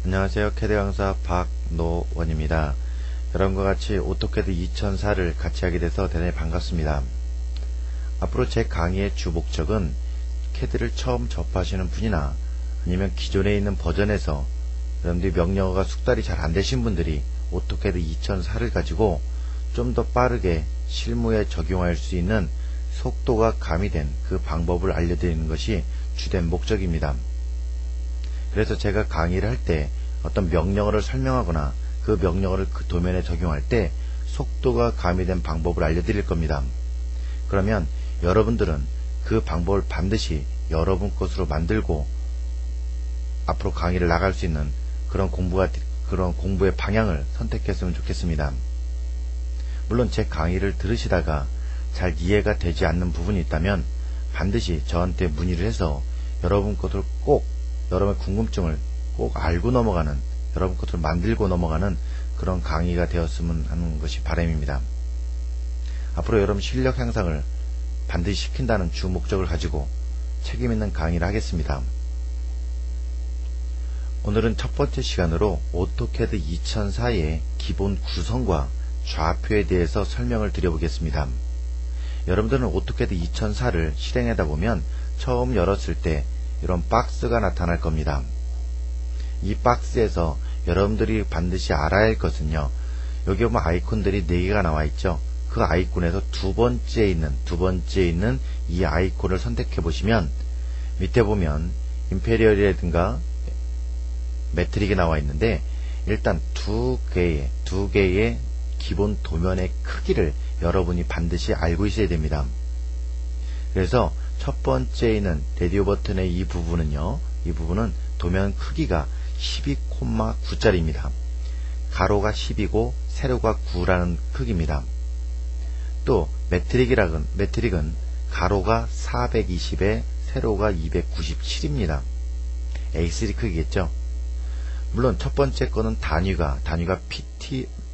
안녕하세요. 캐드 강사 박노원입니다. 여러분과 같이 오토캐드 2004를 같이 하게 돼서 대단히 반갑습니다. 앞으로 제 강의의 주 목적은 캐드를 처음 접하시는 분이나 아니면 기존에 있는 버전에서 여러분들이 명령어가 숙달이 잘 안되신 분들이 오토캐드 2004를 가지고 좀 더 빠르게 실무에 적용할 수 있는 속도가 가미된 그 방법을 알려드리는 것이 주된 목적입니다. 그래서 제가 강의를 할 때 어떤 명령어를 설명하거나 그 명령어를 그 도면에 적용할 때 속도가 가미된 방법을 알려드릴 겁니다. 그러면 여러분들은 그 방법을 반드시 여러분 것으로 만들고 앞으로 강의를 나갈 수 있는 그런 공부의 방향을 선택했으면 좋겠습니다. 물론 제 강의를 들으시다가 잘 이해가 되지 않는 부분이 있다면 반드시 저한테 문의를 해서 여러분 것을 꼭 여러분의 궁금증을 꼭 알고 넘어가는, 여러분 것을 만들고 넘어가는 그런 강의가 되었으면 하는 것이 바람입니다. 앞으로 여러분 실력 향상을 반드시 시킨다는 주 목적을 가지고 책임있는 강의를 하겠습니다. 오늘은 첫 번째 시간으로 오토캐드 2004의 기본 구성과 좌표에 대해서 설명을 드려보겠습니다. 여러분들은 오토캐드 2004를 실행하다 보면 처음 열었을 때 이런 박스가 나타날 겁니다. 이 박스에서 여러분들이 반드시 알아야 할 것은요, 여기 보면 아이콘들이 4개가 나와 있죠. 그 아이콘에서 두 번째에 있는 이 아이콘을 선택해 보시면 밑에 보면 임페리얼이라든가 매트릭이 나와 있는데, 일단 두 개의 기본 도면의 크기를 여러분이 반드시 알고 있어야 됩니다. 그래서 첫 번째에 있는 레디오 버튼의 이 부분은요, 이 부분은 도면 크기가 12,9짜리입니다. 가로가 10이고 세로가 9라는 크기입니다. 또 매트릭은 가로가 420에 세로가 297입니다. A3 크기겠죠. 물론 첫 번째 거는 단위가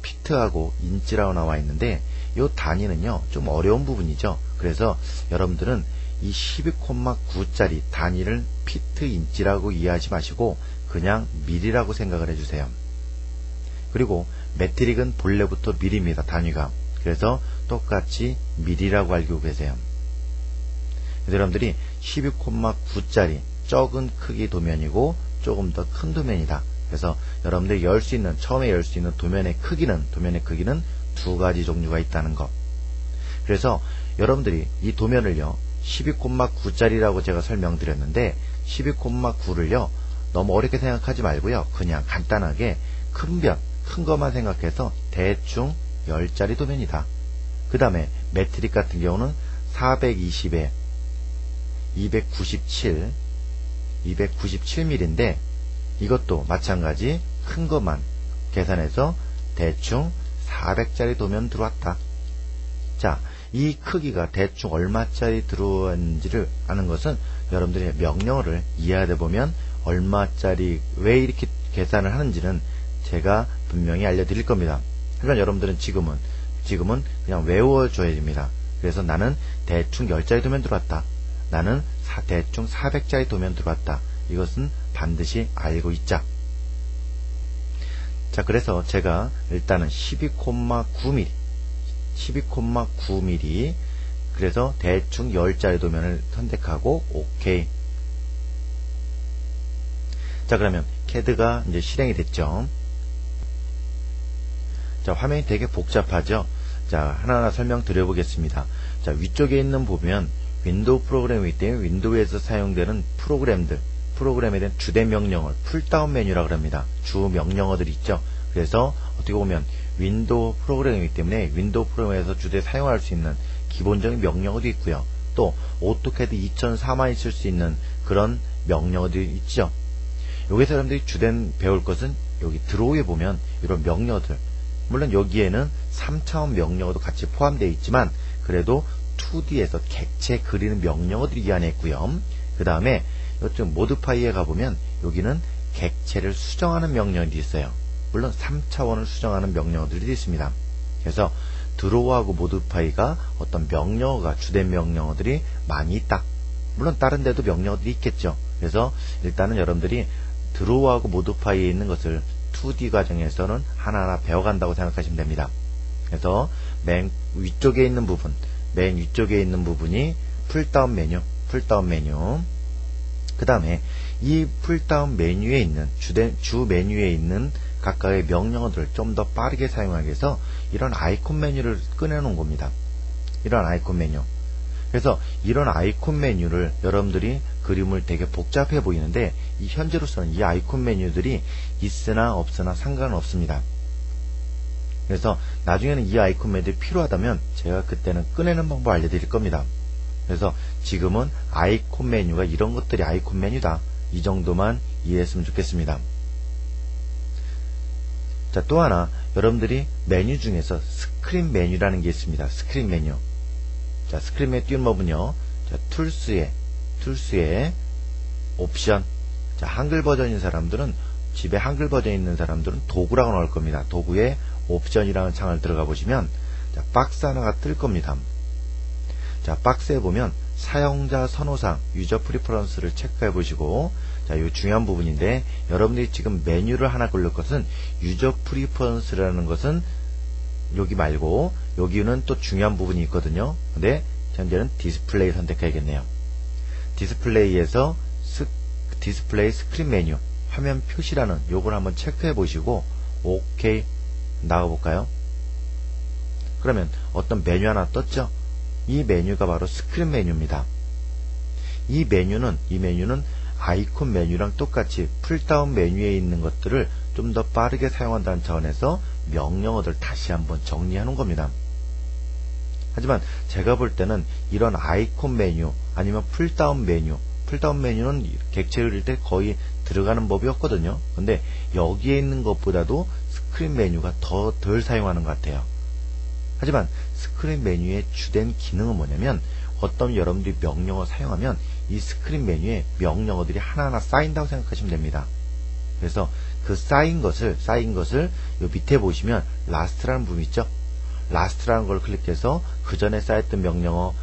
피트하고 인치라고 나와 있는데, 이 단위는요 좀 어려운 부분이죠. 그래서 여러분들은 이 12,9짜리 단위를 피트 인치라고 이해하지 마시고 그냥 밀이라고 생각을 해주세요. 그리고 매트릭은 본래부터 밀입니다. 단위가. 그래서 똑같이 밀이라고 알고 계세요. 그래서 여러분들이 12,9짜리 적은 크기 도면이고 조금 더 큰 도면이다. 그래서 여러분들이 처음에 열 수 있는 도면의 크기는 두 가지 종류가 있다는 것. 그래서 여러분들이 이 도면을요 12,9짜리라고 제가 설명드렸는데, 12,9를요 너무 어렵게 생각하지 말고요, 그냥 간단하게 큰 것만 생각해서 대충 10짜리 도면이다. 그 다음에 매트릭 같은 경우는 420에 297mm인데 이것도 마찬가지 큰 것만 계산해서 대충 400짜리 도면 들어왔다. 자, 이 크기가 대충 얼마짜리 들어왔는지를 아는 것은 여러분들이 명령어를 이해하다 보면 얼마짜리, 왜 이렇게 계산을 하는지는 제가 분명히 알려드릴 겁니다. 하지만 여러분들은 지금은 그냥 외워줘야 됩니다. 그래서 나는 대충 10짜리 도면 들어왔다. 나는 대충 400짜리 도면 들어왔다. 이것은 반드시 알고 있자. 자, 그래서 제가 일단은 12,9mm 그래서 대충 10짜리 도면을 선택하고 OK. 자, 그러면 캐드가 이제 실행이 됐죠. 자, 화면이 되게 복잡하죠. 자, 하나하나 설명드려 보겠습니다. 자, 위쪽에 있는 보면 윈도우 프로그램이기 때문에 윈도우에서 사용되는 프로그램에 대한 주된 명령어를 풀다운 메뉴라고 합니다. 주 명령어들이 있죠. 그래서 어떻게 보면 윈도우 프로그램이기 때문에 윈도우 프로그램에서 주된 사용할 수 있는 기본적인 명령어도 있고요. 또 오토캐드 2004만 있을 수 있는 그런 명령어들이 있죠. 여기서 여러분들이 주된 배울 것은 여기 드로우에 보면 이런 명령어들, 물론 여기에는 3차원 명령어도 같이 포함되어 있지만 그래도 2D에서 객체 그리는 명령어들이 이 안에 있고요. 그 다음에 이쪽 모드파이에 가보면 여기는 객체를 수정하는 명령어들이 있어요. 물론 3차원을 수정하는 명령어들이 있습니다. 그래서 드로우하고 모드파이가 어떤 명령어가 주된 명령어들이 많이 있다. 물론 다른 데도 명령어들이 있겠죠. 그래서 일단은 여러분들이 드로우하고 모디파이에 있는 것을 2D 과정에서는 하나하나 배워간다고 생각하시면 됩니다. 그래서 맨 위쪽에 있는 부분이 풀다운 메뉴. 그 다음에 이 풀다운 메뉴에 있는 주 메뉴에 있는 각각의 명령어들을 좀 더 빠르게 사용하기 위해서 이런 아이콘 메뉴를 꺼내놓은 겁니다. 이런 아이콘 메뉴. 그래서 이런 아이콘 메뉴를 여러분들이 그림을 되게 복잡해 보이는데 현재로서는 이 아이콘 메뉴들이 있으나 없으나 상관없습니다. 그래서 나중에는 이 아이콘 메뉴들이 필요하다면 제가 그때는 꺼내는 방법 알려드릴 겁니다. 그래서 지금은 아이콘 메뉴가 이런 것들이 아이콘 메뉴다. 이 정도만 이해했으면 좋겠습니다. 자, 또 하나 여러분들이 메뉴 중에서 스크린 메뉴라는 게 있습니다. 스크린 메뉴. 자, 스크린 메뉴 띄운 법은요. 자, 툴스에 옵션. 자, 한글 버전인 사람들은 집에 한글 버전 있는 사람들은 도구라고 나올 겁니다. 도구에 옵션이라는 창을 들어가 보시면 자, 박스 하나가 뜰 겁니다. 자, 박스에 보면 사용자 선호사항, 유저 프리퍼런스를 체크해 보시고, 자, 이 중요한 부분인데, 여러분들이 지금 메뉴를 하나 고를 것은, 유저 프리퍼런스라는 것은, 여기 말고, 여기는 또 중요한 부분이 있거든요. 근데, 현재는 디스플레이 선택해야겠네요. 디스플레이에서, 디스플레이 스크린 메뉴, 화면 표시라는 요걸 한번 체크해 보시고, OK, 나가볼까요? 그러면, 어떤 메뉴 하나 떴죠? 이 메뉴가 바로 스크린 메뉴입니다. 이 메뉴는 아이콘 메뉴랑 똑같이 풀다운 메뉴에 있는 것들을 좀 더 빠르게 사용한다는 차원에서 명령어들 다시 한번 정리해 놓은 겁니다. 하지만 제가 볼 때는 이런 아이콘 메뉴 아니면 풀다운 메뉴는 객체를 그릴 때 거의 들어가는 법이 없거든요. 근데 여기에 있는 것보다도 스크린 메뉴가 더 덜 사용하는 것 같아요. 하지만 스크린 메뉴의 주된 기능은 뭐냐면 어떤 여러분들이 명령어 사용하면 이 스크린 메뉴에 명령어들이 하나하나 쌓인다고 생각하시면 됩니다. 그래서 그 쌓인 것을 요 밑에 보시면 라스트라는 부분 있죠. 라스트라는 걸 클릭해서 그 전에 쌓였던 명령어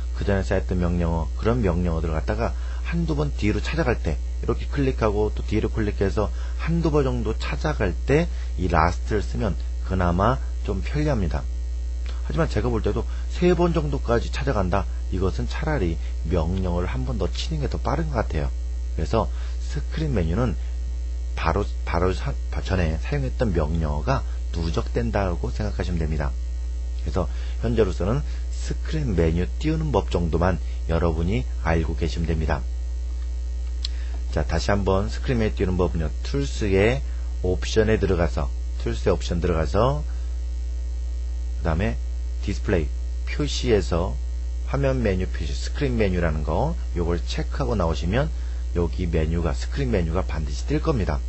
그런 명령어들을 갖다가 한두 번 뒤로 찾아갈 때 이렇게 클릭하고 또 뒤로 클릭해서 한두 번 정도 찾아갈 때 이 라스트를 쓰면 그나마 좀 편리합니다. 하지만 제가 볼 때도 3번 정도까지 찾아간다. 이것은 차라리 명령어를 한 번 더 치는 게 더 빠른 것 같아요. 그래서 스크린 메뉴는 바로 전에 사용했던 명령어가 누적된다고 생각하시면 됩니다. 그래서 현재로서는 스크린 메뉴 띄우는 법 정도만 여러분이 알고 계시면 됩니다. 자, 다시 한번 스크린 메뉴 띄우는 법은요. 툴스의 옵션 들어가서 그 다음에 디스플레이 표시에서 화면 메뉴 표시 스크린 메뉴라는 거 요걸 체크하고 나오시면 여기 메뉴가 스크린 메뉴가 반드시 뜰 겁니다.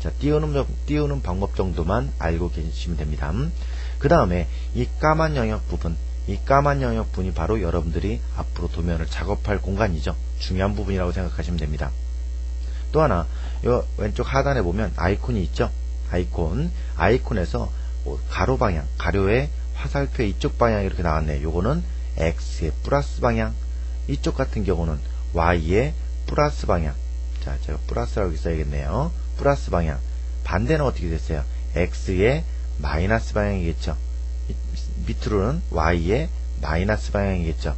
자, 띄우는 방법 정도만 알고 계시면 됩니다. 그 다음에 이 까만 영역 부분이 바로 여러분들이 앞으로 도면을 작업할 공간이죠. 중요한 부분이라고 생각하시면 됩니다. 또 하나 요 왼쪽 하단에 보면 아이콘이 있죠. 아이콘에서 가로 방향, 가로의 화살표 이쪽 방향 이렇게 나왔네요. 요거는 X의 플러스 방향, 이쪽 같은 경우는 Y의 플러스 방향. 자, 제가 플러스라고 써야겠네요. 플러스 방향. 반대는 어떻게 됐어요? X의 마이너스 방향이겠죠. 밑으로는 Y의 마이너스 방향이겠죠.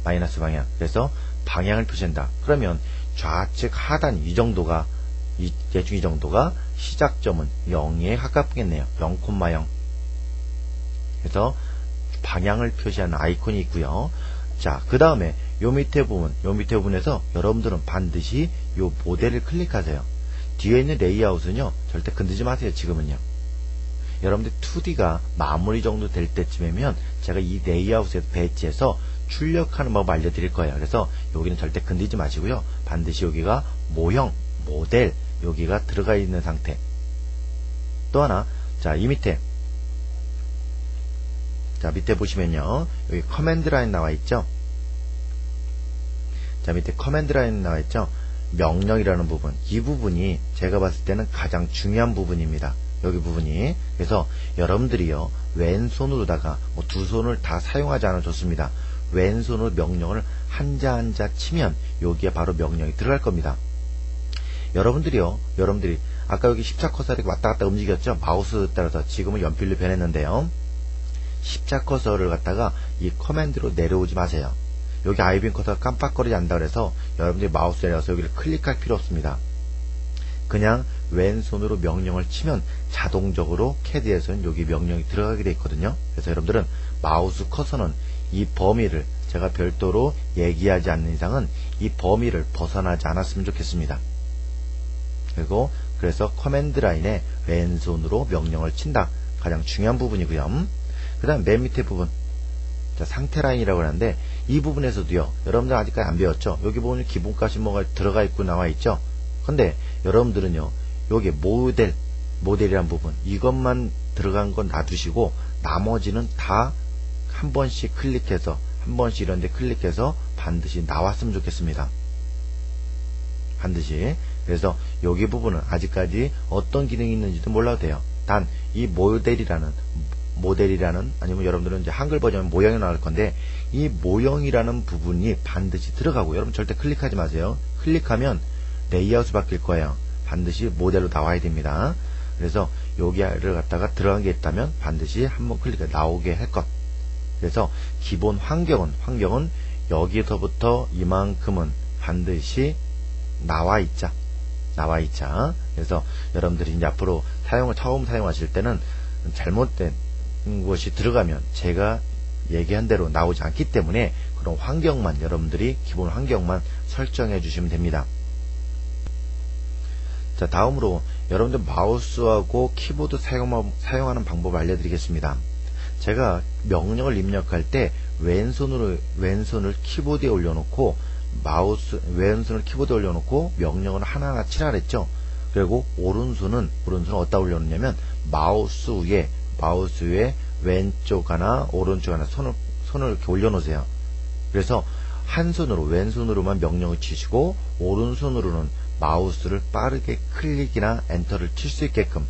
마이너스 방향. 그래서 방향을 표시한다. 그러면 좌측 하단 대충 이 정도가 시작점은 0에 가깝겠네요. 0,0. 그래서 방향을 표시하는 아이콘이 있고요. 자, 그 다음에 요 밑에 부분에서 여러분들은 반드시 요 모델을 클릭하세요. 뒤에 있는 레이아웃은요, 절대 건드지 마세요. 지금은요. 여러분들 2D가 마무리 정도 될 때쯤이면 제가 이 레이아웃에서 배치해서 출력하는 법 알려드릴 거예요. 그래서 여기는 절대 건드리지 마시고요. 반드시 여기가 모형, 모델 여기가 들어가 있는 상태. 또 하나, 자, 이 밑에 보시면요, 여기 커맨드 라인 나와 있죠. 자, 밑에 커맨드 라인 나와 있죠. 명령이라는 부분, 이 부분이 제가 봤을 때는 가장 중요한 부분입니다. 여기 부분이. 그래서 여러분들이요, 왼손으로다가 두 손을 다 사용하지 않아도 좋습니다. 왼손으로 명령을 한자 한자 치면 여기에 바로 명령이 들어갈 겁니다. 여러분들이 아까 여기 십자 커서가 이렇게 왔다 갔다 움직였죠? 마우스 따라서. 지금은 연필로 변했는데요. 십자 커서를 갖다가 이 커맨드로 내려오지 마세요. 여기 아이빈 커서가 깜빡거리지 않는다 그래서 여러분들이 마우스 내려서 여기를 클릭할 필요 없습니다. 그냥 왼손으로 명령을 치면 자동적으로 캐드에서는 여기 명령이 들어가게 되어 있거든요. 그래서 여러분들은 마우스 커서는 이 범위를 제가 별도로 얘기하지 않는 이상은 이 범위를 벗어나지 않았으면 좋겠습니다. 그리고 그래서 커맨드 라인에 왼손으로 명령을 친다. 가장 중요한 부분이고요. 그 다음 맨 밑에 부분, 자, 상태 라인이라고 하는데 이 부분에서도요. 여러분들 아직까지 안 배웠죠? 여기 보면 기본값이 뭐가 들어가 있고 나와 있죠? 근데 여러분들은요. 여기 모델이란 부분 이것만 들어간 건 놔두시고 나머지는 다 한 번씩 클릭해서 한 번씩 이런 데 클릭해서 반드시 나왔으면 좋겠습니다. 반드시. 그래서 여기 부분은 아직까지 어떤 기능이 있는지도 몰라도 돼요. 단 이 모델이라는 아니면 여러분들은 이제 한글 버전은 모형이 나올 건데 이 모형이라는 부분이 반드시 들어가고 여러분 절대 클릭하지 마세요. 클릭하면 레이아웃이 바뀔 거예요. 반드시 모델로 나와야 됩니다. 그래서 여기를 갖다가 들어간 게 있다면 반드시 한번 클릭해 나오게 할 것. 그래서 기본 환경은 여기서부터 이만큼은 반드시 나와 있자. 그래서 여러분들이 이제 앞으로 처음 사용하실 때는 잘못된 것이 들어가면 제가 얘기한 대로 나오지 않기 때문에 그런 환경만 여러분들이 기본 환경만 설정해 주시면 됩니다. 자, 다음으로 여러분들 마우스하고 키보드 사용하는 방법을 알려드리겠습니다. 제가 명령을 입력할 때 왼손을 키보드에 올려놓고 왼손을 키보드에 올려놓고 명령을 하나하나 치라 그랬죠. 그리고 오른손은 어디다 올려놓냐면 마우스 위에 왼쪽 하나 오른쪽 하나 손을 이렇게 올려놓으세요. 그래서 왼손으로만 명령을 치시고 오른손으로는 마우스를 빠르게 클릭이나 엔터를 칠 수 있게끔.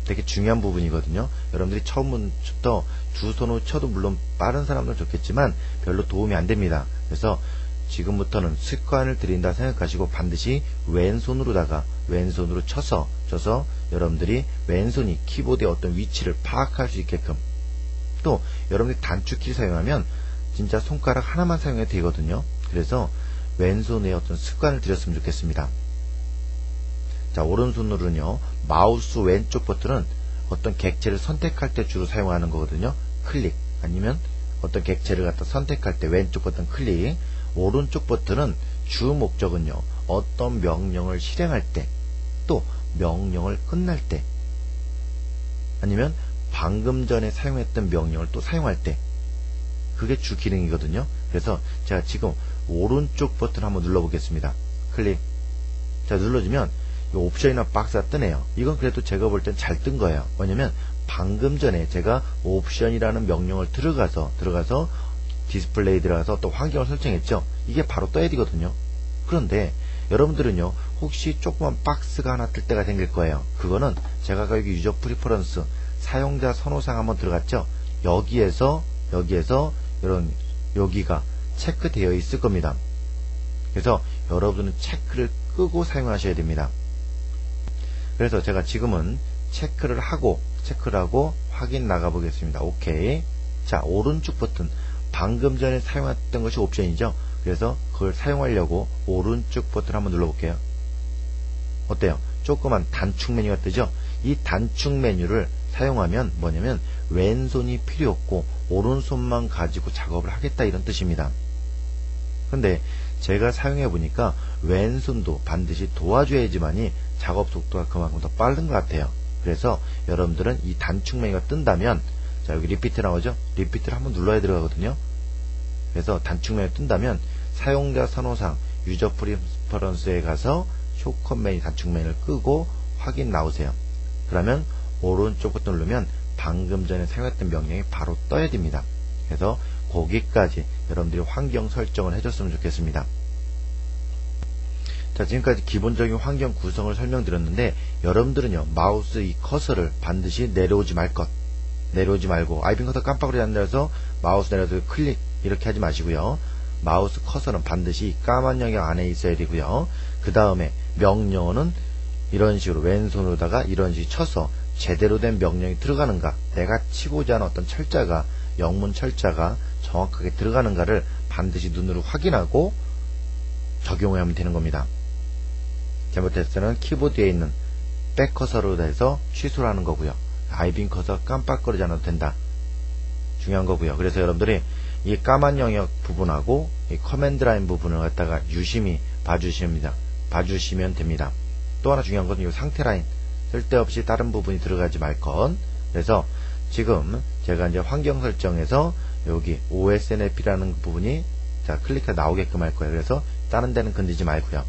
되게 중요한 부분이거든요. 여러분들이 처음부터 두 손으로 쳐도 물론 빠른 사람들은 좋겠지만 별로 도움이 안 됩니다. 그래서 지금부터는 습관을 들인다 생각하시고 반드시 왼손으로 쳐서 여러분들이 왼손이 키보드의 어떤 위치를 파악할 수 있게끔. 또 여러분들이 단축키를 사용하면 진짜 손가락 하나만 사용해도 되거든요. 그래서 왼손에 어떤 습관을 들였으면 좋겠습니다. 자, 오른손으로는요, 마우스 왼쪽 버튼은 어떤 객체를 선택할 때 주로 사용하는 거거든요. 클릭, 아니면 어떤 객체를 갖다 선택할 때 왼쪽 버튼 클릭. 오른쪽 버튼은 주 목적은요, 어떤 명령을 실행할 때, 또 명령을 끝날 때, 아니면 방금 전에 사용했던 명령을 또 사용할 때, 그게 주 기능이거든요. 그래서 제가 지금 오른쪽 버튼 한번 눌러보겠습니다. 클릭. 자, 눌러주면 이 옵션이나 박스가 뜨네요. 이건 그래도 제가 볼 땐 잘 뜬 거예요. 왜냐면 방금 전에 제가 옵션이라는 명령을 들어가서 디스플레이 들어가서 또 환경을 설정했죠. 이게 바로 떠야 되거든요. 그런데 여러분들은요, 혹시 조그만 박스가 하나 뜰 때가 생길 거예요. 그거는 제가 여기 유저 프리퍼런스 사용자 선호사항 한번 들어갔죠. 여기에서 여기가 체크되어 있을 겁니다. 그래서 여러분은 체크를 끄고 사용하셔야 됩니다. 그래서 제가 지금은 체크를 하고 확인 나가 보겠습니다. 오케이. 자, 오른쪽 버튼 방금 전에 사용했던 것이 옵션이죠. 그래서 그걸 사용하려고 오른쪽 버튼 한번 눌러볼게요. 어때요? 조그만 단축 메뉴가 뜨죠. 이 단축 메뉴를 사용하면 뭐냐면 왼손이 필요 없고 오른손만 가지고 작업을 하겠다 이런 뜻입니다. 근데 제가 사용해 보니까 왼손도 반드시 도와줘야지만이 작업 속도가 그만큼 더 빠른 것 같아요. 그래서 여러분들은 이 단축 메뉴가 뜬다면, 자, 여기 리피트 나오죠? 리피트를 한번 눌러야 들어가거든요. 그래서 단축 메뉴가 뜬다면 사용자 선호상 유저 프리퍼런스에 가서 쇼컷 메뉴 단축 메뉴를 끄고 확인 나오세요. 그러면 오른쪽 버튼 누르면 방금 전에 사용했던 명령이 바로 떠야 됩니다. 그래서 거기까지 여러분들이 환경 설정을 해줬으면 좋겠습니다. 자, 지금까지 기본적인 환경 구성을 설명드렸는데 여러분들은요, 마우스 이 커서를 반드시 내려오지 말고 아이빈 커서 깜빡거리지 않는다 해서 마우스 내려서 클릭 이렇게 하지 마시고요. 마우스 커서는 반드시 까만 영역 안에 있어야 되고요. 그 다음에 명령어는 이런 식으로 왼손으로다가 이런 식으로 쳐서 제대로 된 명령이 들어가는가, 내가 치고자 하는 어떤 철자가, 영문 철자가 정확하게 들어가는가를 반드시 눈으로 확인하고 적용하면 되는 겁니다. 잘못했을 때는 키보드에 있는 백커서로 해서 취소를 하는 거고요. 아이빈 커서 깜빡거리지 않아도 된다. 중요한 거고요. 그래서 여러분들이 이 까만 영역 부분하고 이 커맨드 라인 부분을 갖다가 유심히 봐주시면 됩니다. 또 하나 중요한 것은 이 상태 라인, 쓸데없이 다른 부분이 들어가지 말 것. 그래서 지금 제가 이제 환경 설정에서 여기 OSNFP라는 부분이 자 클릭해 나오게끔 할 거예요. 그래서 다른 데는 건드리지 말고요.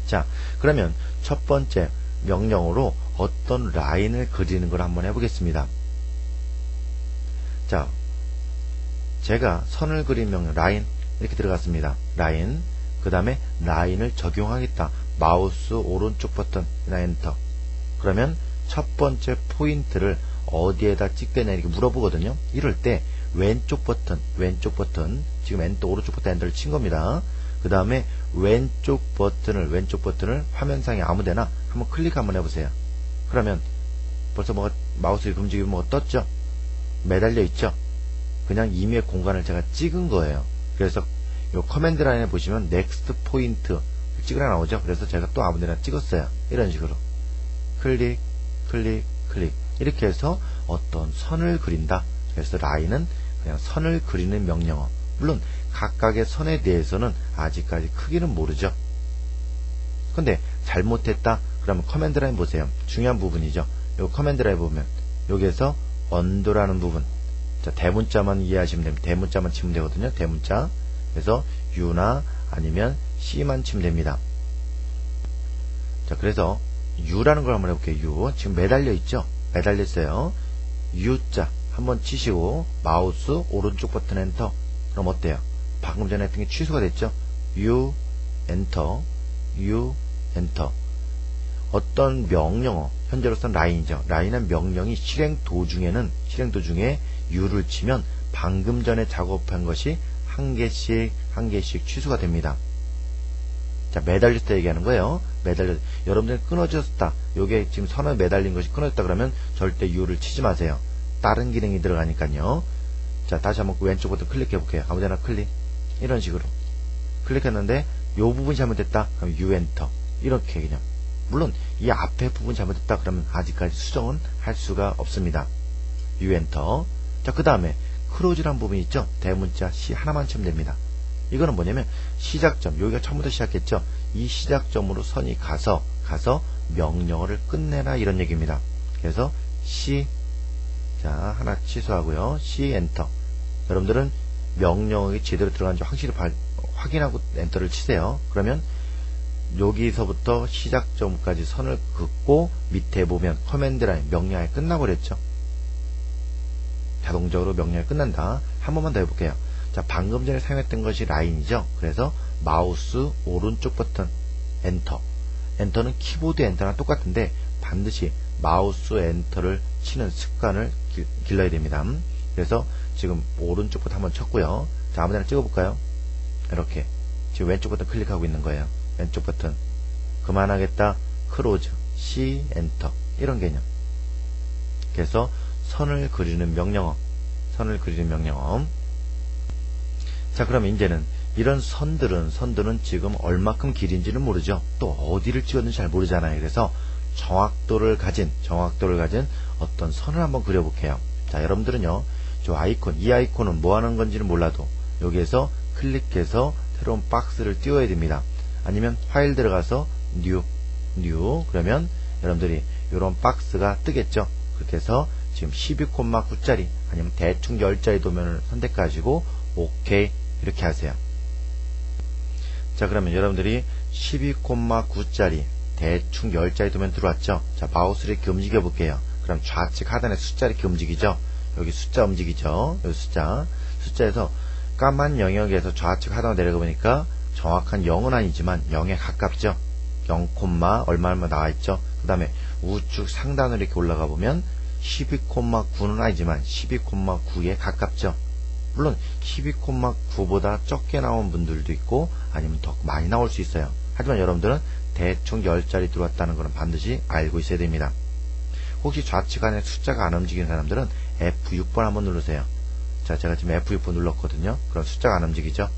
자, 그러면 첫 번째 명령어로 어떤 라인을 그리는 걸 한번 해보겠습니다. 자, 제가 선을 그린 명령 라인 이렇게 들어갔습니다. 라인, 그 다음에 라인을 적용하겠다. 마우스 오른쪽 버튼 엔터. 그러면 첫 번째 포인트를 어디에다 찍겠냐 이렇게 물어보거든요. 이럴 때 왼쪽 버튼 지금 엔터, 오른쪽 버튼 엔터를 친 겁니다. 그 다음에 왼쪽 버튼을 화면상에 아무데나 한번 클릭 한번 해보세요. 그러면 벌써 뭐가 마우스 움직이면 뭐가 떴죠? 매달려 있죠? 그냥 임의의 공간을 제가 찍은 거예요. 그래서 요 커맨드 라인에 보시면 넥스트 포인트 찍으라 나오죠? 그래서 제가 또 아무데나 찍었어요. 이런 식으로 클릭 이렇게 해서 어떤 선을 그린다. 그래서 라인은 그냥 선을 그리는 명령어. 물론 각각의 선에 대해서는 아직까지 크기는 모르죠. 근데 잘못했다 그러면 커맨드 라인 보세요. 중요한 부분이죠. 요 커맨드 라인 보면 여기에서 언더라는 부분, 자 대문자만 이해하시면 됩니다. 대문자만 치면 되거든요. 대문자. 그래서 U나 아니면 C만 치면 됩니다. 자, 그래서 U라는 걸 한번 해볼게요. U. 지금 매달려 있죠? 매달려 있어요. U자 한번 치시고 마우스 오른쪽 버튼 엔터. 그럼 어때요? 방금 전에 했던 게 취소가 됐죠? U 엔터, U 엔터. 어떤 명령어, 현재로서는 라인이죠. 라인은 명령이 실행 도중에 U를 치면 방금 전에 작업한 것이 한 개씩 취소가 됩니다. 자, 매달릴 때 얘기하는 거예요. 여러분들이 끊어졌다. 요게 지금 선에 매달린 것이 끊어졌다 그러면 절대 U를 치지 마세요. 다른 기능이 들어가니까요. 자, 다시 한번 왼쪽 버튼 클릭해 볼게요. 아무데나 클릭. 이런 식으로. 클릭했는데, 요 부분이 잘못됐다. 그럼 U 엔터. 이렇게 그냥. 물론, 이 앞에 부분 잘못됐다. 그러면 아직까지 수정은 할 수가 없습니다. U 엔터. 자, 그 다음에, 크로즈란 부분이 있죠? 대문자 C 하나만 치면 됩니다. 이거는 뭐냐면, 시작점. 여기가 처음부터 시작했죠? 이 시작점으로 선이 가서 명령어를 끝내라. 이런 얘기입니다. 그래서, C. 자, 하나 취소하고요. C 엔터. 여러분들은 명령이 제대로 들어간지 확인하고 엔터를 치세요. 그러면 여기서부터 시작점까지 선을 긋고 밑에 보면 커맨드 라인 명령이 끝나버렸죠. 자동적으로 명령이 끝난다. 한 번만 더 해볼게요. 자, 방금 전에 사용했던 것이 라인이죠. 그래서 마우스 오른쪽 버튼 엔터. 엔터는 키보드 엔터랑 똑같은데 반드시 마우스 엔터를 치는 습관을 길러야 됩니다. 그래서 지금 오른쪽 버튼 한번 쳤고요. 자, 아무데나 찍어볼까요? 이렇게 지금 왼쪽 버튼 클릭하고 있는 거예요. 왼쪽 버튼 그만하겠다. 크로즈 C 엔터. 이런 개념. 그래서 선을 그리는 명령어. 자, 그럼 이제는 이런 선들은 지금 얼마큼 길인지는 모르죠. 또 어디를 찍었는지 잘 모르잖아요. 그래서 정확도를 가진 어떤 선을 한번 그려볼게요. 자, 여러분들은요, 이 아이콘은 뭐 하는 건지는 몰라도 여기에서 클릭해서 새로운 박스를 띄워야 됩니다. 아니면 파일 들어가서 뉴 그러면 여러분들이 이런 박스가 뜨겠죠. 그렇게 해서 지금 12,9짜리 아니면 대충 10자리 도면을 선택하시고 OK 이렇게 하세요. 자, 그러면 여러분들이 12,9짜리 대충 10자리 도면 들어왔죠. 자, 마우스를 이렇게 움직여 볼게요. 그럼 좌측 하단에 숫자 이렇게 움직이죠. 여기 숫자 움직이죠. 여기 숫자에서 까만 영역에서 좌측 하단으로 내려가 보니까 정확한 0은 아니지만 0에 가깝죠. 0, 얼마 나와 있죠. 그 다음에 우측 상단으로 이렇게 올라가 보면 12,9는 아니지만 12,9에 가깝죠. 물론 12,9보다 적게 나온 분들도 있고 아니면 더 많이 나올 수 있어요. 하지만 여러분들은 대충 10자리 들어왔다는 것은 반드시 알고 있어야 됩니다. 혹시 좌측안에 숫자가 안 움직이는 사람들은 F6번 한번 누르세요. 자, 제가 지금 F6번 눌렀거든요. 그럼 숫자가 안 움직이죠?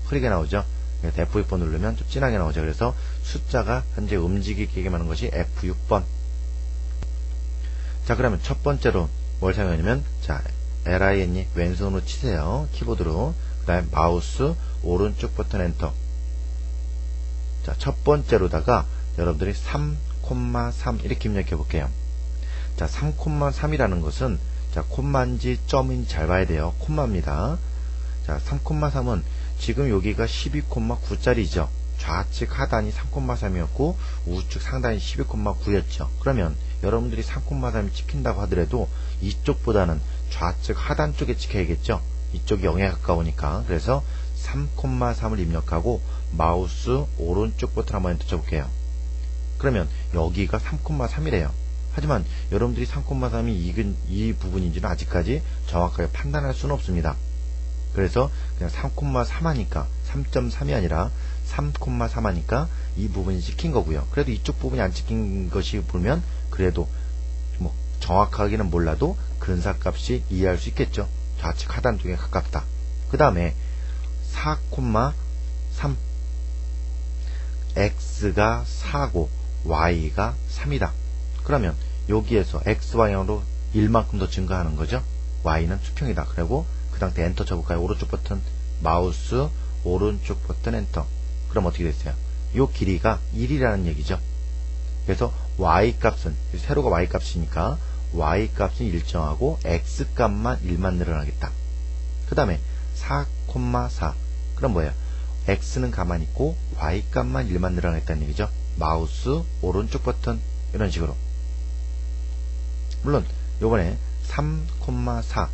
흐리게 나오죠? F6번 누르면 좀 진하게 나오죠. 그래서 숫자가 현재 움직이게끔 하는 것이 F6번. 자, 그러면 첫 번째로 뭘 사용하냐면, 자, LINE 왼손으로 치세요. 키보드로. 그 다음에 마우스 오른쪽 버튼 엔터. 자, 첫 번째로다가 여러분들이 3,3 이렇게 입력해 볼게요. 자, 3,3이라는 것은, 자, 콤마인지 점인지 잘 봐야 돼요. 콤마입니다. 자, 3,3은 지금 여기가 12,9짜리죠. 좌측 하단이 3,3이었고 우측 상단이 12,9였죠. 그러면 여러분들이 3,3이 찍힌다고 하더라도 이쪽보다는 좌측 하단 쪽에 찍혀야겠죠. 이쪽이 0에 가까우니까. 그래서 3,3을 입력하고 마우스 오른쪽 버튼 한번 엔터 쳐볼게요. 그러면 여기가 3,3이래요. 하지만 여러분들이 3,3이 이 부분인지는 아직까지 정확하게 판단할 수는 없습니다. 그래서 그냥 3,3 하니까 3.3이 아니라 3,3 하니까 이 부분이 찍힌 거고요. 그래도 이쪽 부분이 안 찍힌 것이 보면 그래도 뭐 정확하게는 몰라도 근사값이 이해할 수 있겠죠. 좌측 하단 쪽에 가깝다. 그 다음에 4,3 x가 4고 y가 3이다. 그러면 여기에서 x, y로 1만큼 더 증가하는 거죠. y는 수평이다. 그리고 그 상태 엔터 쳐볼까요? 오른쪽 버튼 마우스 오른쪽 버튼 엔터. 그럼 어떻게 됐어요? 이 길이가 1이라는 얘기죠. 그래서 y값은 세로가 y값이니까 y값은 일정하고 x값만 1만 늘어나겠다. 그 다음에 4,4 그럼 뭐예요? x는 가만히 있고 y값만 1만 늘어나겠다는 얘기죠. 마우스 오른쪽 버튼 이런 식으로. 물론 요번에 3,4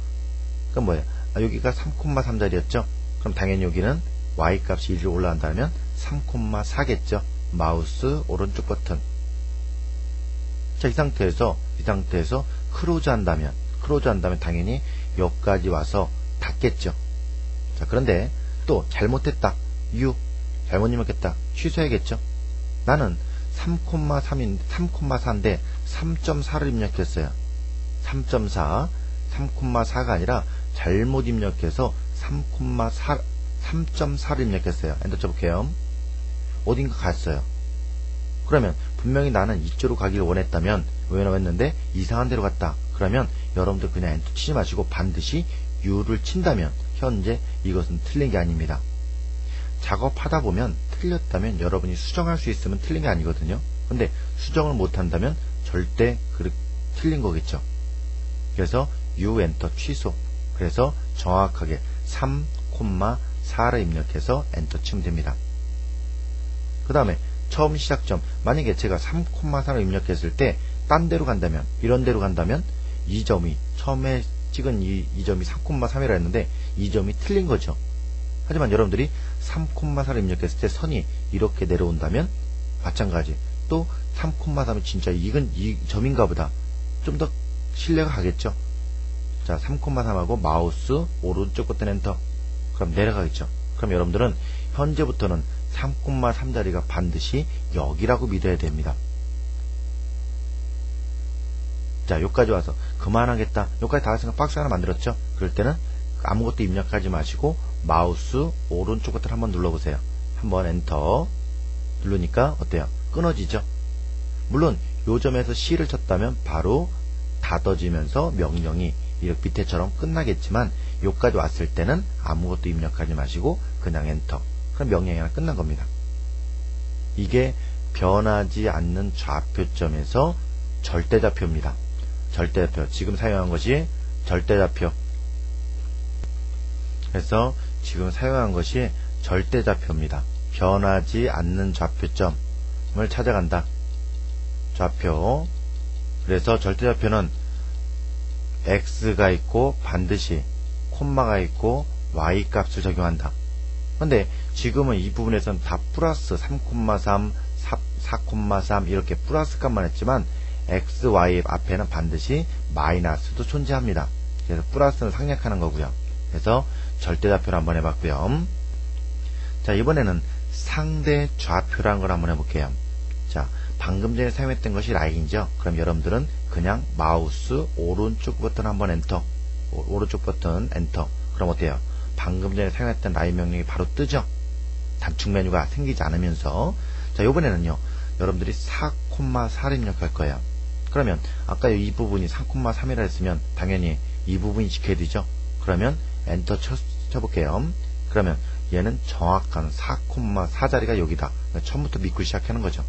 그럼 뭐예요? 여기가 3,3짜리였죠. 그럼 당연히 여기는 y값이 1로 올라간다면 3,4겠죠. 마우스 오른쪽 버튼. 자, 이 상태에서 크로즈 한다면 당연히 여기까지 와서 닿겠죠. 자, 그런데 또 잘못했다. 잘못 입력했다. 취소해야겠죠. 나는 3,4인데 3.4를 입력했어요. 3.4가 아니라 잘못 입력해서 3.4를 입력했어요. 엔터 쳐볼게요. 어딘가 갔어요. 그러면 분명히 나는 이쪽으로 가기를 원했다면 왜냐고 했는데 이상한 데로 갔다. 그러면 여러분들 그냥 엔터 치지 마시고 반드시 U를 친다면 현재 이것은 틀린 게 아닙니다. 작업하다 보면 틀렸다면 여러분이 수정할 수 있으면 틀린 게 아니거든요. 근데 수정을 못한다면 절대 틀린 거겠죠. 그래서 U 엔터 취소. 그래서 정확하게 3,4를 입력해서 엔터 치면 됩니다. 그 다음에 처음 시작점. 만약에 제가 3,4를 입력했을 때 딴 데로 간다면, 이런 데로 간다면 이 점이 처음에 찍은 이 점이 3,3이라 했는데 이 점이 틀린 거죠. 하지만 여러분들이 3,4를 입력했을 때 선이 이렇게 내려온다면 마찬가지. 또 3,3이 진짜 이 점인가 보다. 좀 더 신뢰가 가겠죠. 자, 3,3하고 마우스 오른쪽 버튼 엔터. 그럼 내려가겠죠. 그럼 여러분들은 현재부터는 3,3자리가 반드시 여기라고 믿어야 됩니다. 자, 여기까지 와서 그만하겠다. 여기까지 다 왔으니까 박스 하나 만들었죠. 그럴 때는 아무것도 입력하지 마시고 마우스 오른쪽 버튼 한번 눌러보세요. 한번 엔터 누르니까 어때요? 끊어지죠. 물론 요 점에서 C를 쳤다면 바로 닫아지면서 명령이 이렇게 밑에처럼 끝나겠지만 여기까지 왔을 때는 아무것도 입력하지 마시고 그냥 엔터. 그럼 명령이 하나 끝난 겁니다. 이게 변하지 않는 좌표점에서 절대좌표입니다. 절대좌표. 지금 사용한 것이 절대좌표. 그래서 지금 사용한 것이 절대좌표입니다. 변하지 않는 좌표점을 찾아간다. 좌표. 그래서 절대좌표는 x가 있고 반드시 콤마가 있고 y 값을 적용한다. 근데 지금은 이 부분에서는 다 플러스 3,3, 4,3 이렇게 플러스 값만 했지만 x, y 앞에는 반드시 마이너스도 존재합니다. 그래서 플러스는 상략하는 거고요. 그래서 절대좌표를 한번 해봤고요. 자, 이번에는 상대 좌표라는 걸 한번 해볼게요. 자, 방금 전에 사용했던 것이 라인이죠. 그럼 여러분들은 그냥 마우스 오른쪽 버튼 한번 엔터, 오른쪽 버튼 엔터. 그럼 어때요? 방금 전에 사용했던 라인 명령이 바로 뜨죠. 단축 메뉴가 생기지 않으면서. 자, 요번에는요, 여러분들이 4,4를 입력할 거예요. 그러면 아까 이 부분이 3,3이라 했으면 당연히 이 부분이 지켜야 되죠. 그러면 엔터 쳐볼게요. 그러면 얘는 정확한 4,4 자리가 여기다. 처음부터 믿고 시작하는 거죠.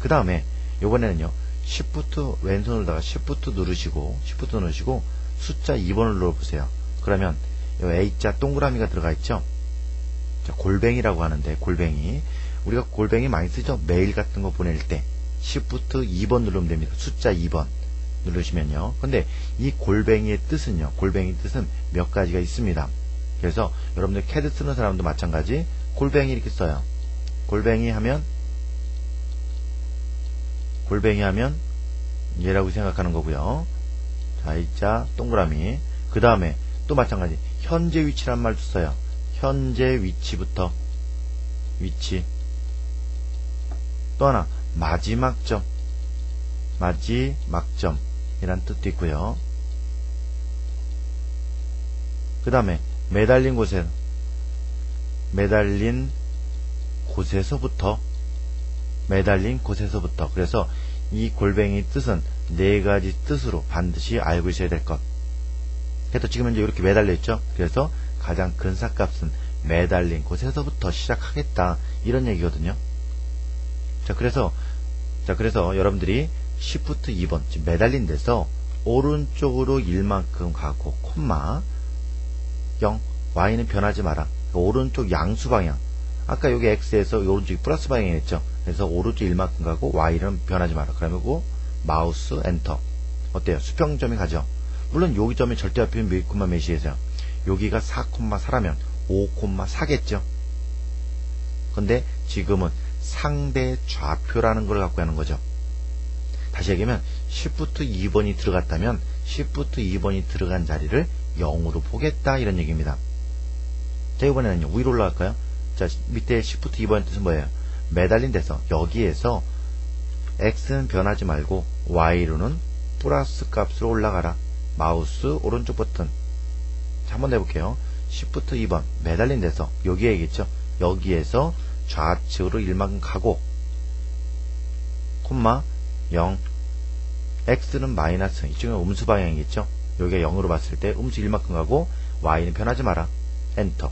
그 다음에 요번에는요, Shift 왼손으로다가 Shift 누르시고 숫자 2번을 눌러보세요. 그러면 요 A자 동그라미가 들어가 있죠. 자, 골뱅이라고 하는데, 골뱅이, 우리가 골뱅이 많이 쓰죠. 메일 같은 거 보낼 때 Shift 2번 누르면 됩니다. 숫자 2번 누르시면요. 근데 이 골뱅이의 뜻은요, 골뱅이 뜻은 몇 가지가 있습니다. 그래서 여러분들 CAD 쓰는 사람도 마찬가지, 골뱅이 이렇게 써요. 골뱅이 하면 얘라고 생각하는 거고요. 자, A자 동그라미. 그 다음에 또 마찬가지, 현재 위치란 말도 써요. 현재 위치부터 위치. 또 하나, 마지막점 이란 뜻도 있고요. 그 다음에 매달린 곳에서부터. 그래서 이 골뱅이 뜻은 4가지 뜻으로 반드시 알고 있어야 될 것. 그래서 지금 현재 이렇게 매달려 있죠. 그래서 가장 큰 삭값은 매달린 곳에서부터 시작하겠다, 이런 얘기거든요. 자, 그래서 여러분들이 Shift 2번, 지금 매달린 데서 오른쪽으로 1만큼 가고, 콤마 0, Y는 변하지 마라. 오른쪽 양수 방향. 아까 여기 X에서 오른쪽이 플러스 방향이었죠. 그래서 오른쪽 1만큼 가고 Y는 변하지 마라. 그러면 마우스 엔터. 어때요? 수평점이 가죠. 물론 여기 점이 절대값이면 몇 콤마 몇이에요? 여기가 4,4라면 5,4겠죠. 근데 지금은 상대 좌표라는 걸 갖고 하는 거죠. 다시 얘기하면 Shift 2번이 들어갔다면 Shift 2번이 들어간 자리를 0으로 보겠다, 이런 얘기입니다. 자, 이번에는요, 위로 올라갈까요? 자, 밑에 Shift 2번의 뜻은 뭐예요? 매달린 데서, 여기에서 X는 변하지 말고 Y로는 플러스 값으로 올라가라. 마우스 오른쪽 버튼. 자, 한번 해볼게요. Shift 2번 매달린 데서, 여기에겠죠. 여기에서 좌측으로 1만큼 가고, 콤마 0. X는 마이너스, 이쪽은 음수 방향이겠죠. 여기가 0으로 봤을 때 음수 1만큼 가고 Y는 변하지 마라. 엔터.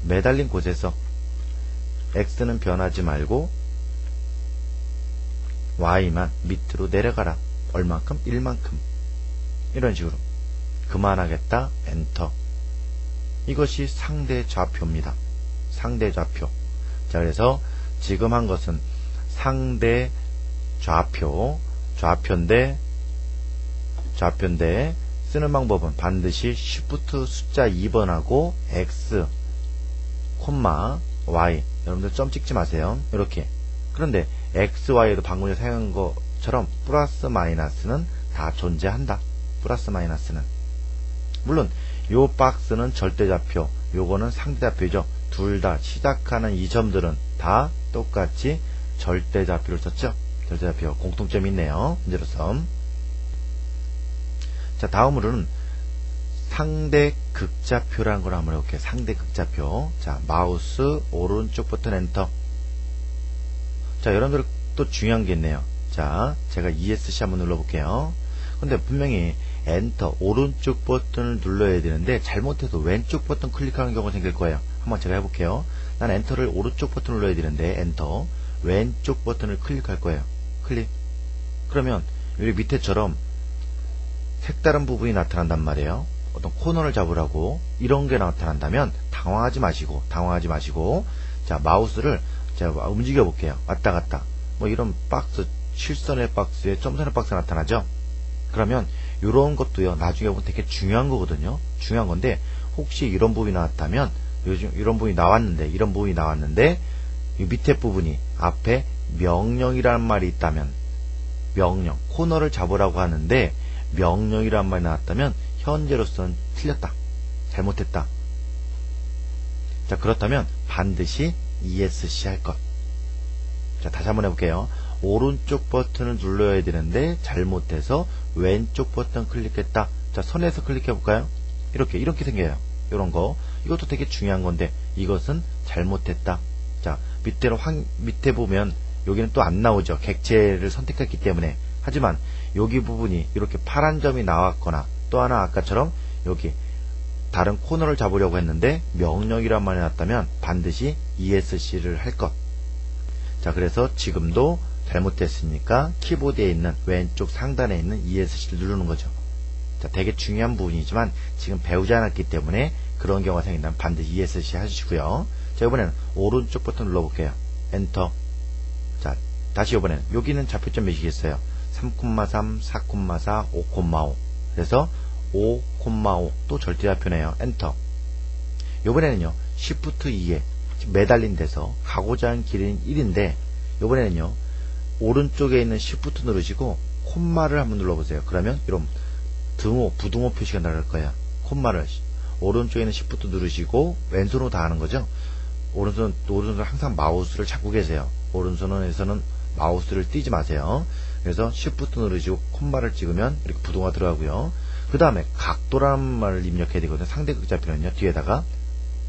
매달린 곳에서 X는 변하지 말고 Y만 밑으로 내려가라. 얼만큼? 1만큼. 이런 식으로. 그만하겠다. 엔터. 이것이 상대 좌표입니다. 상대 좌표. 자, 그래서 지금 한 것은 상대 좌표인데 쓰는 방법은 반드시 Shift 숫자 2번하고 X, Y. 여러분들 점 찍지 마세요. 이렇게. 그런데 X, Y에도 방금 전에 사용한 것처럼 플러스 마이너스는 다 존재한다. 플러스 마이너스는. 물론 요 박스는 절대좌표, 요거는 상대좌표죠. 둘 다 시작하는 이 점들은 다 똑같이 절대좌표를 썼죠. 절대좌표 공통점이 있네요. 현재로서. 자, 다음으로는 상대 극좌표라는 걸 한번 해볼게요. 상대 극좌표. 자, 마우스 오른쪽 버튼 엔터. 자, 여러분들 또 중요한 게 있네요. 자, 제가 ESC 한번 눌러볼게요. 근데 분명히 엔터 오른쪽 버튼을 눌러야 되는데 잘못해도 왼쪽 버튼 클릭하는 경우가 생길 거예요. 한번 제가 해볼게요. 난 엔터를 오른쪽 버튼 눌러야 되는데 엔터 왼쪽 버튼을 클릭할 거예요. 클릭. 그러면 여기 밑에처럼 색다른 부분이 나타난단 말이에요. 어떤 코너를 잡으라고 이런 게 나타난다면 당황하지 마시고 자, 마우스를 제가 움직여 볼게요. 왔다 갔다. 뭐 이런 박스, 실선의 박스에 점선의 박스가 나타나죠. 그러면 이런 것도요, 나중에 보면 되게 중요한 거거든요. 중요한 건데 혹시 이런 부분이 나왔다면, 요즘 이런 부분이 나왔는데 이 밑에 부분이 앞에 명령이라는 말이 있다면, 명령, 코너를 잡으라고 하는데 명령이라는 말이 나왔다면 현재로서는 틀렸다, 잘못했다. 자, 그렇다면 반드시 ESC 할 것. 자, 다시 한번 해볼게요. 오른쪽 버튼을 눌러야 되는데 잘못해서 왼쪽 버튼 클릭했다. 자, 선에서 클릭해볼까요? 이렇게 생겨요. 이런 거. 이것도 되게 중요한 건데 이것은 잘못했다. 자, 밑에 보면 여기는 또 안 나오죠. 객체를 선택했기 때문에. 하지만 여기 부분이 이렇게 파란 점이 나왔거나 또 하나 아까처럼 여기 다른 코너를 잡으려고 했는데 명령이란 말이 났다면 반드시 ESC를 할 것. 자, 그래서 지금도 잘못했으니까 키보드에 있는 왼쪽 상단에 있는 ESC를 누르는 거죠. 자, 되게 중요한 부분이지만 지금 배우지 않았기 때문에 그런 경우가 생긴다면 반드시 ESC 하시고요. 자, 이번에는 오른쪽 버튼 눌러볼게요. 엔터. 자, 다시 이번에는 여기는 좌표점 몇이겠어요? 3,3, 4,4, 5,5. 그래서 5,5 또 절대좌표네요. 엔터. 이번에는요 Shift 2에 매달린 데서 가고자 하는 길은 1인데 이번에는요 오른쪽에 있는 Shift 누르시고 콤마를 한번 눌러보세요. 그러면 이런 부등호 표시가 나올 거예요. 콤마를 오른쪽에 있는 Shift 누르시고 왼손으로 다 하는 거죠. 오른손으로 항상 마우스를 잡고 계세요. 오른손에서는 마우스를 띄지 마세요. 그래서 Shift 누르시고 콤마를 찍으면 이렇게 부등호가 들어가고요. 그 다음에 각도라는 말을 입력해야 되거든요. 상대 극좌표는요 뒤에다가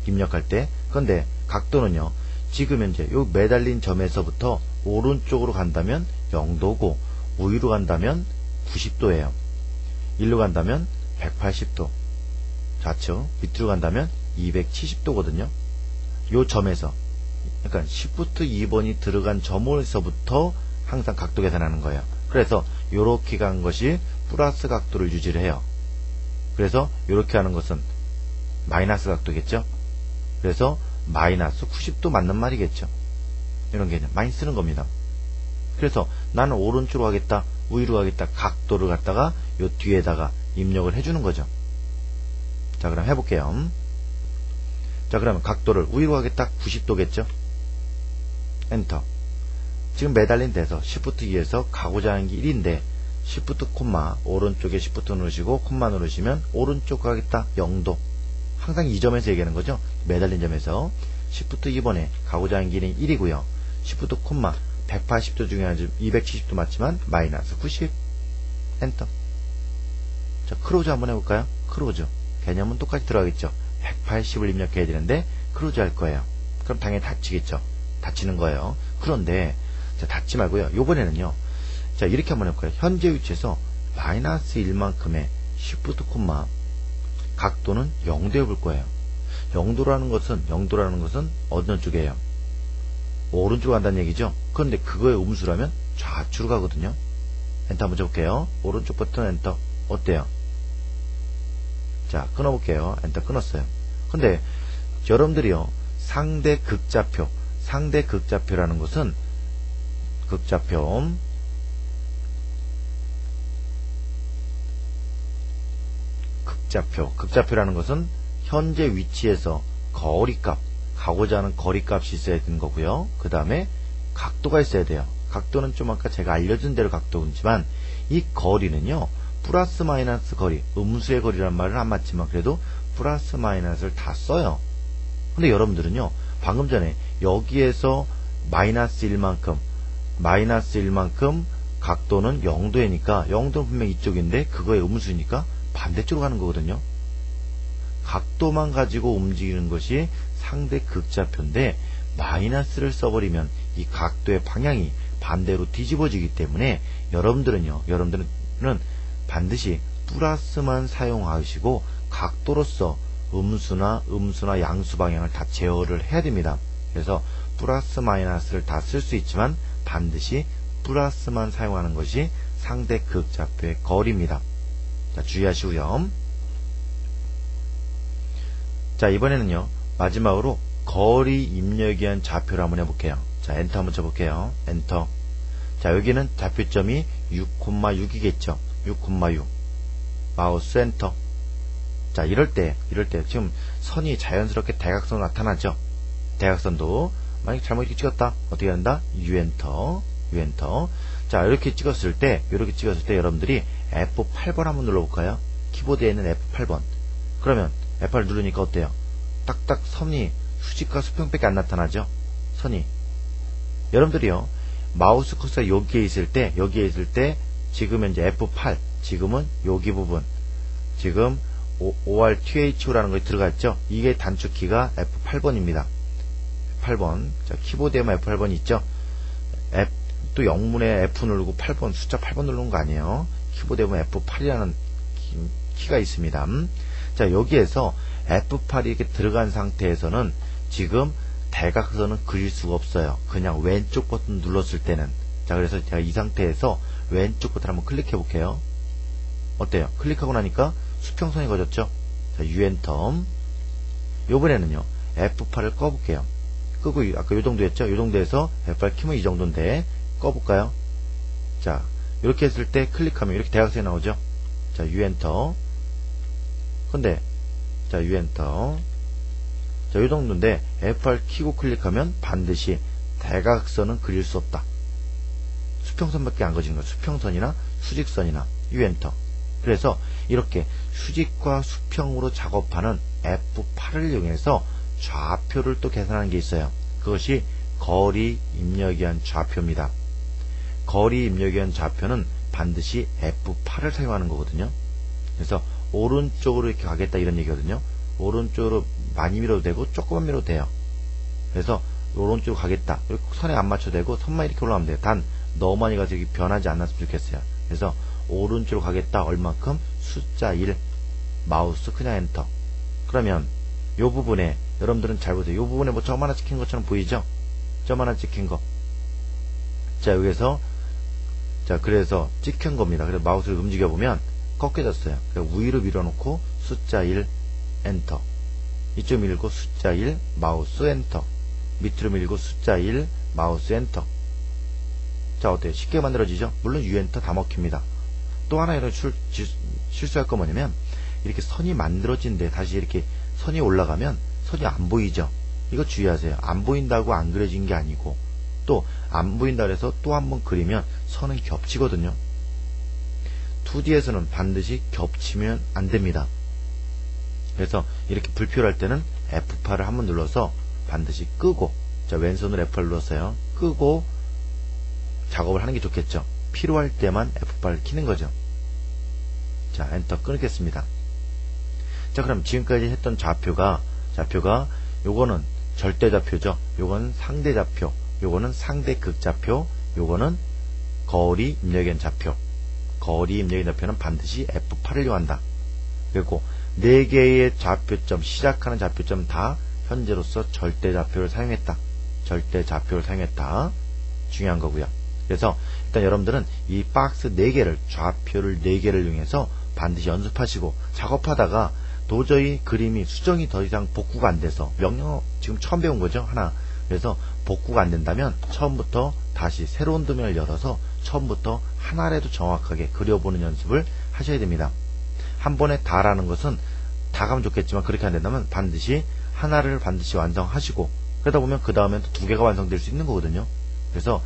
입력할 때. 그런데 각도는요 지금 현재 요 매달린 점에서부터 오른쪽으로 간다면 0도고 우위로 간다면 90도예요. 일로 간다면 180도, 좌측 밑으로 간다면 270도거든요. 요 점에서, 그러니까 Shift 2번이 들어간 점에서부터 항상 각도 계산하는 거예요. 그래서 요렇게 간 것이 플러스 각도를 유지를 해요. 그래서 요렇게 하는 것은 마이너스 각도겠죠. 그래서 마이너스 90도 맞는 말이겠죠. 이런 개념 많이 쓰는 겁니다. 그래서 나는 오른쪽으로 가겠다, 우위로 가겠다, 각도를 갖다가 요 뒤에다가 입력을 해주는 거죠. 자, 그럼 해볼게요. 자, 그러면 각도를 우위로 가겠다, 90도겠죠. 엔터. 지금 매달린 데서 Shift 2에서 가고자 하는 게 1인데 Shift 콤마 오른쪽에 Shift 누르시고 콤마 누르시면 오른쪽 가겠다 0도. 항상 이 점에서 얘기하는 거죠. 매달린 점에서 Shift 2번에 가고자 하는 길이 1이고요. Shift 콤마 180도 중에 270도 맞지만 마이너스 90. 엔터. 자, 크로즈 한번 해볼까요? 크로즈. 개념은 똑같이 들어가겠죠. 180을 입력해야 되는데 크로즈 할 거예요. 그럼 당연히 닫히겠죠. 닫히는 거예요. 그런데 자, 닫지 말고요. 요번에는요. 자, 이렇게 한번 해볼까요? 현재 위치에서 마이너스 1만큼의 Shift 콤마 각도는 0도 해볼 거예요. 0도라는 것은 어느 쪽이에요? 오른쪽으로 간다는 얘기죠. 그런데 그거의 음수라면 좌측으로 가거든요. 엔터 한번 쳐볼게요. 오른쪽 버튼 엔터. 어때요? 자, 끊어볼게요. 엔터 끊었어요. 근데 여러분들이요 상대 극좌표라는 것은 극좌표라는 것은 현재 위치에서 거리값, 가고자 하는 거리값이 있어야 되는 거고요. 그 다음에 각도가 있어야 돼요. 각도는 좀 아까 제가 알려준 대로 각도이지만 이 거리는요 플러스 마이너스 거리, 음수의 거리란 말은 안 맞지만 그래도 플러스 마이너스를 다 써요. 근데 여러분들은요 방금 전에 여기에서 마이너스 1만큼 각도는 0도이니까 0도는 분명 이쪽인데 그거의 음수니까 반대쪽으로 가는 거거든요. 각도만 가지고 움직이는 것이 상대 극좌표인데 마이너스를 써버리면 이 각도의 방향이 반대로 뒤집어지기 때문에 여러분들은 반드시 플러스만 사용하시고 각도로서 음수나 양수 방향을 다 제어를 해야 됩니다. 그래서 플러스 마이너스를 다 쓸 수 있지만 반드시 플러스만 사용하는 것이 상대 극좌표의 거리입니다. 자, 주의하시고요. 자, 이번에는요 마지막으로 거리 입력에 의한 좌표를 한번 해볼게요. 자, 엔터 한번 쳐볼게요. 엔터. 자, 여기는 좌표점이 6,6이겠죠. 6,6. 마우스 엔터. 자, 이럴 때 지금 선이 자연스럽게 대각선으로 나타나죠. 대각선도 만약 잘못 이렇게 찍었다. 어떻게 한다? 유엔터. 자, 이렇게 찍었을 때 여러분들이 F8번 한번 눌러볼까요? 키보드에 있는 F8번. 그러면 F8을 누르니까 어때요? 딱딱 선이 수직과 수평밖에 안 나타나죠. 선이. 여러분들이요, 마우스 커서가 여기에 있을 때 지금 현재 F8, 지금은 여기 부분, 지금 ORTH라는 것이 들어갔죠. 이게 단축키가 F8번입니다. 8번. 자, 키보드에만 F8번 있죠. 또 영문에 F 누르고 8번, 숫자 8번 누르는 거 아니에요. 키보드에 보면 F8이라는 키가 있습니다. 자, 여기에서 F8이 이렇게 들어간 상태에서는 지금 대각선은 그릴 수가 없어요. 그냥 왼쪽 버튼 눌렀을 때는. 자, 그래서 제가 이 상태에서 왼쪽 버튼 한번 클릭해 볼게요. 어때요? 클릭하고 나니까 수평선이 그어졌죠? 자, U엔터. 요번에는요, F8을 꺼볼게요. 끄고, 아까 요 정도였죠? 요 정도에서 F8 키면 이 정도인데, 꺼볼까요? 자, 이렇게 했을 때 클릭하면 이렇게 대각선이 나오죠? 자, U엔터. 근데, 자, U엔터. 자, 요 정도인데, F8 키고 클릭하면 반드시 대각선은 그릴 수 없다. 수평선밖에 안 그어진 거예요. 수평선이나 수직선이나 U엔터. 그래서 이렇게 수직과 수평으로 작업하는 F8을 이용해서 좌표를 또 계산하는 게 있어요. 그것이 거리 입력에 의한 좌표입니다. 거리 입력에 의한 좌표는 반드시 F8을 사용하는 거거든요. 그래서 오른쪽으로 이렇게 가겠다 이런 얘기거든요. 오른쪽으로 많이 밀어도 되고 조금만 밀어도 돼요. 그래서 오른쪽으로 가겠다. 선에 안 맞춰도 되고 선만 이렇게 올라가면 돼요. 단 너무 많이 가서 여기 변하지 않았으면 좋겠어요. 그래서 오른쪽으로 가겠다. 얼만큼? 숫자 1. 마우스 그냥 엔터. 그러면 요 부분에 여러분들은 잘 보세요. 요 부분에 뭐 점 하나 찍힌 것처럼 보이죠? 점 하나 찍힌 거. 자, 여기서 자, 그래서 찍힌 겁니다. 그래서 마우스를 움직여 보면 꺾여졌어요. 그래서 위로 밀어놓고 숫자 1 엔터. 이쪽 밀고 숫자 1 마우스 엔터. 밑으로 밀고 숫자 1 마우스 엔터. 자, 어때요? 쉽게 만들어지죠? 물론 U엔터 다 먹힙니다. 또 하나 이런 실수할 거 뭐냐면 이렇게 선이 만들어진데 다시 이렇게 선이 올라가면 선이 안 보이죠? 이거 주의하세요. 안 보인다고 안 그려진 게 아니고 또 안 보인다 그래서 또 한번 그리면 선은 겹치거든요. 2D에서는 반드시 겹치면 안 됩니다. 그래서 이렇게 불필요할 때는 F8을 한번 눌러서 반드시 끄고, 자, 왼손으로 F8을 눌렀어요. 끄고 작업을 하는 게 좋겠죠. 필요할 때만 F8을 키는 거죠. 자, 엔터 끊겠습니다. 자, 그럼 지금까지 했던 좌표가 요거는 절대좌표죠. 요거는 상대좌표, 요거는 상대극좌표, 요거는 거리 입력엔 좌표. 거리 입력엔 좌표는 반드시 F8을 이용한다. 그리고 4개의 좌표점, 시작하는 좌표점 다 현재로서 절대좌표를 사용했다. 절대좌표를 사용했다. 중요한 거고요. 그래서 일단 여러분들은 이 박스 4개를, 좌표를 4개를 이용해서 반드시 연습하시고, 작업하다가 도저히 그림이 수정이 더 이상 복구가 안 돼서, 명령 지금 처음 배운 거죠, 하나. 그래서 복구가 안 된다면 처음부터 다시 새로운 도면을 열어서 처음부터 하나라도 정확하게 그려보는 연습을 하셔야 됩니다. 한 번에 다라는 것은 다 가면 좋겠지만 그렇게 안 된다면 반드시 하나를 반드시 완성하시고, 그러다 보면 그 다음엔 또 2개가 완성될 수 있는 거거든요. 그래서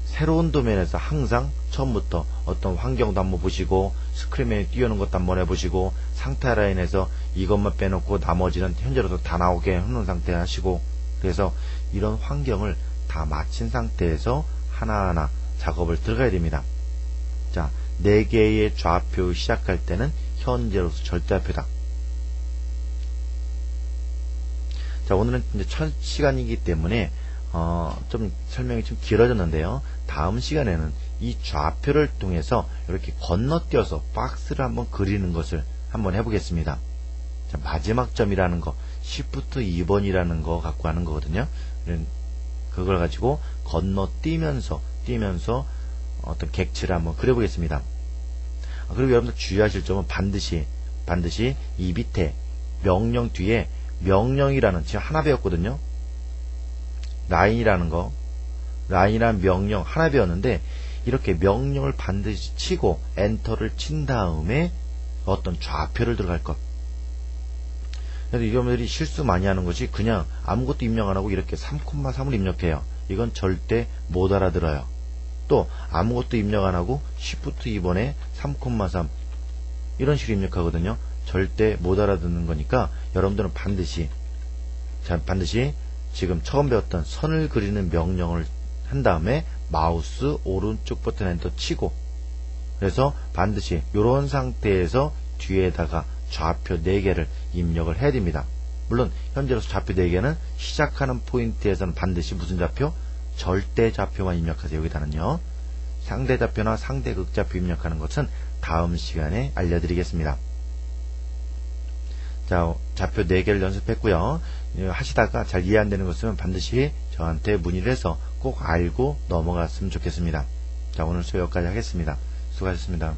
새로운 도면에서 항상 처음부터 어떤 환경도 한번 보시고, 스크린에 띄우는 것도 한번 해보시고, 상태 라인에서 이것만 빼놓고 나머지는 현재로서 다 나오게 해놓은 상태 하시고, 그래서 이런 환경을 다 마친 상태에서 하나하나 작업을 들어가야 됩니다. 자, 4개의 좌표 시작할 때는 현재로서 절대좌표다. 자, 오늘은 이제 첫 시간이기 때문에 좀 설명이 좀 길어졌는데요. 다음 시간에는 이 좌표를 통해서 이렇게 건너뛰어서 박스를 한번 그리는 것을 한번 해보겠습니다. 자, 마지막 점이라는 거, Shift 2번이라는 거 갖고 하는 거거든요. 그걸 가지고 건너뛰면서 어떤 객체를 한번 그려보겠습니다. 그리고 여러분들 주의하실 점은 반드시 이 밑에 명령 뒤에 명령이라는, 지금 하나 배웠거든요. 라인이라는 명령 하나 배웠는데, 이렇게 명령을 반드시 치고 엔터를 친 다음에 어떤 좌표를 들어갈 것. 그래서 여러분들이 실수 많이 하는 것이 그냥 아무것도 입력 안 하고 이렇게 3,3을 입력해요. 이건 절대 못 알아들어요. 또 아무것도 입력 안 하고 Shift 2번에 3,3 이런 식으로 입력하거든요. 절대 못 알아듣는 거니까 여러분들은 반드시 자, 반드시 지금 처음 배웠던 선을 그리는 명령을 한 다음에 마우스 오른쪽 버튼 엔터 치고, 그래서 반드시 이런 상태에서 뒤에다가 좌표 4개를 입력을 해야 됩니다. 물론 현재로서 좌표 4개는 시작하는 포인트에서는 반드시 무슨 좌표? 절대 좌표만 입력하세요. 여기다는요. 상대 좌표나 상대 극좌표 입력하는 것은 다음 시간에 알려드리겠습니다. 자, 좌표 4개를 연습했고요. 하시다가 잘 이해 안 되는 것은 반드시 저한테 문의를 해서 꼭 알고 넘어갔으면 좋겠습니다. 자, 오늘 수요 여기까지 하겠습니다. 수고하셨습니다.